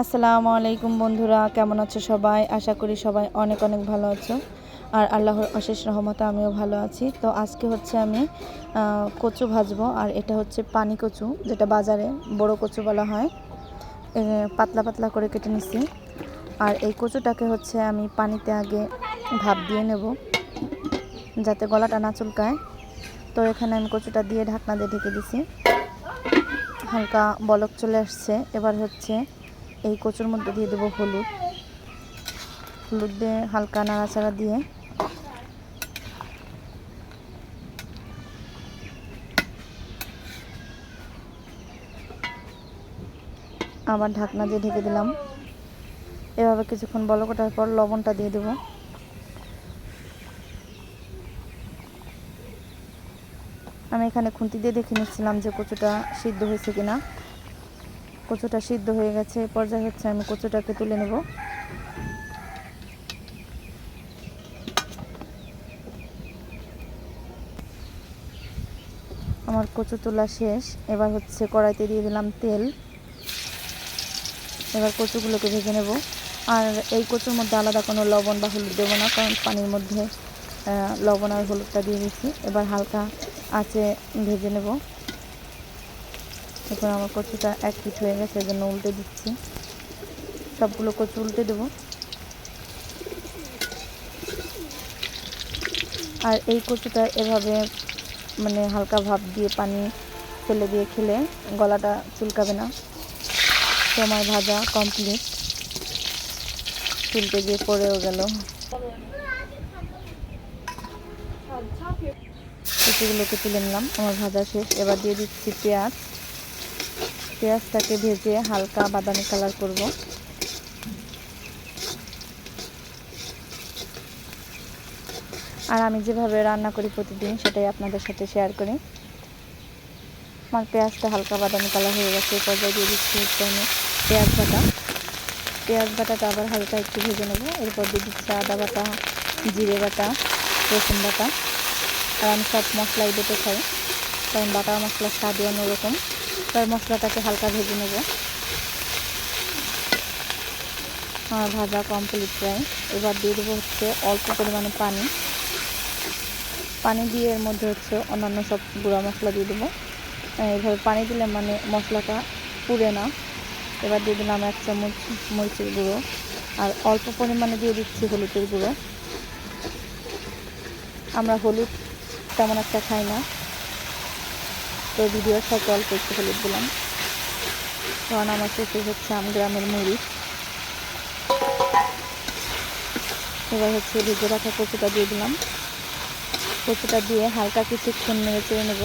আসসালামু আলাইকুম বন্ধুরা, কেমন আছো সবাই? আশা করি সবাই অনেক অনেক ভালো আছো। আর আল্লাহর অশেষ রহমতে আমিও ভালো আছি। তো আজকে হচ্ছে আমি কচু ভাজবো। আর এটা হচ্ছে পানি কচু, যেটা বাজারে বড় কচু বলা হয়। পাতলা পাতলা করে কেটে নিছি। আর এই কচুটাকে হচ্ছে আমি পানিতে আগে ভাপ দিয়ে নেব, যাতে গলাটা না চুলকায়। তো এখানে আমি কচুটা দিয়ে ঢাকনা দিয়ে ঢেকে দিছি। হালকা বলক চলে আসছে। এবার হচ্ছে এই কচুর মধ্যে দিয়ে দেবো হলুদ দিয়ে হালকা নাড়াচাড়া দিয়ে আবার ঢাকনা দিয়ে ঢেকে দিলাম। এভাবে কিছুক্ষণ বলক ওঠার পর লবণটা দিয়ে দেবো। আমি এখানে খুন্তি দিয়ে দেখে নিচ্ছিলাম যে কচুটা সিদ্ধ হয়েছে কিনা। কচুটা সিদ্ধ হয়ে গেছে। এই পর্যায়ে হচ্ছে আমি কচুটাকে তুলে নেব। আমার কচু তোলা শেষ। এবার হচ্ছে কড়াইতে দিয়ে দিলাম তেল। এবার কচুগুলোকে ভেজে নেব। আর এই কচুর মধ্যে আলাদা কোনো লবণ বা হলুদ দেবো না, কারণ পানির মধ্যে লবণ আর হলুদটা দিয়ে দিচ্ছি। এবার হালকা আঁচে ভেজে নেব। এখন আমার কচুটা এক পিঠ হয়ে গেছে, এজন্য উল্টে দিচ্ছি। সবগুলো কচু উল্টে দেবো। আর এই কচুটা এভাবে হালকা ভাপ দিয়ে পানি ফেলে দিয়ে খেলে গলাটা চুলকাবে না। সময় ভাজা কমপ্লিট। তুলতে গিয়ে পড়েও গেল। কচুগুলোকে তুলে নিলাম, আমার ভাজা শেষ। এবার দিয়ে দিচ্ছি পেঁয়াজ। পেঁয়াজটাকে ভেজে হালকা বাদামি কালার করব। আর আমি যেভাবে রান্না করি প্রতিদিন, সেটাই আপনাদের সাথে শেয়ার করি। আমার পেঁয়াজটা হালকা বাদামি কালার হয়ে গেছে। এই পর্যায়ে দিয়ে দিচ্ছি আমি পেঁয়াজ বাটাটা আবার হালকা একটু ভেজে নেব। এরপর দিয়ে দিচ্ছি আদা বাটা, জিরে বাটা, রসুন বাটা। আর আমি সব মশলাই বেটে খাই, কারণ বাটা মশলার স্বাদই অন্যরকম। তাই মশলাটাকে হালকা ভেজে নেব। আমার ভাজা কমপ্লিট প্রায়। এবার দিয়ে দেবো হচ্ছে অল্প পরিমাণে পানি দিয়ে এর মধ্যে হচ্ছে অন্যান্য সব গুঁড়া মশলা দিয়ে দেবো। এইভাবে পানি দিলে মশলাটা পুড়ে না। এবার দিয়ে দিলাম 1 চামচ মরিচের গুঁড়ো। আর অল্প পরিমাণে দিয়ে দিচ্ছি হলুদের গুঁড়ো। আমরা হলুদ তেমন একটা খাই না, তো ভিডিওর সাথে অল্প একটু হলুদ দিলাম, কারণ আমার শ্বশুর হচ্ছে গ্রামের মরিচ। এবার হচ্ছে ভেজে রাখা কচুটা দিয়ে দিলাম। কচুটা দিয়ে হালকা কিছুক্ষণ নেড়ে চেড়ে নেব।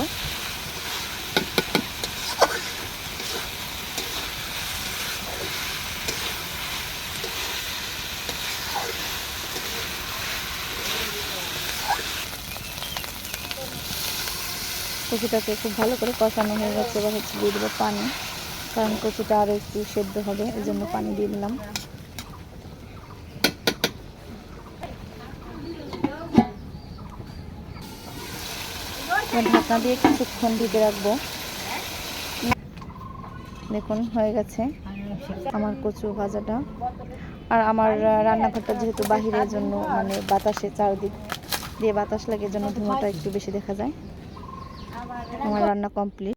কচুটাকে খুব ভালো করে কষানো হয়ে গেছে। এবার হচ্ছে দিয়ে দেবো পানি, কারণ কচুটা আরও একটু সেদ্ধ হবে, এই জন্য পানি দিয়ে দিলাম। ঢাকনা দিয়ে কিছুক্ষণ ঢেকে রাখবো। দেখুন হয়ে গেছে আমার কচু ভাজাটা। আর আমার রান্নাঘরটা যেহেতু বাহিরের জন্য, বাতাসে চারদিক দিয়ে বাতাস লাগে, জন্য ধোঁয়াটা একটু বেশি দেখা যায়। আমার রান্না কমপ্লিট।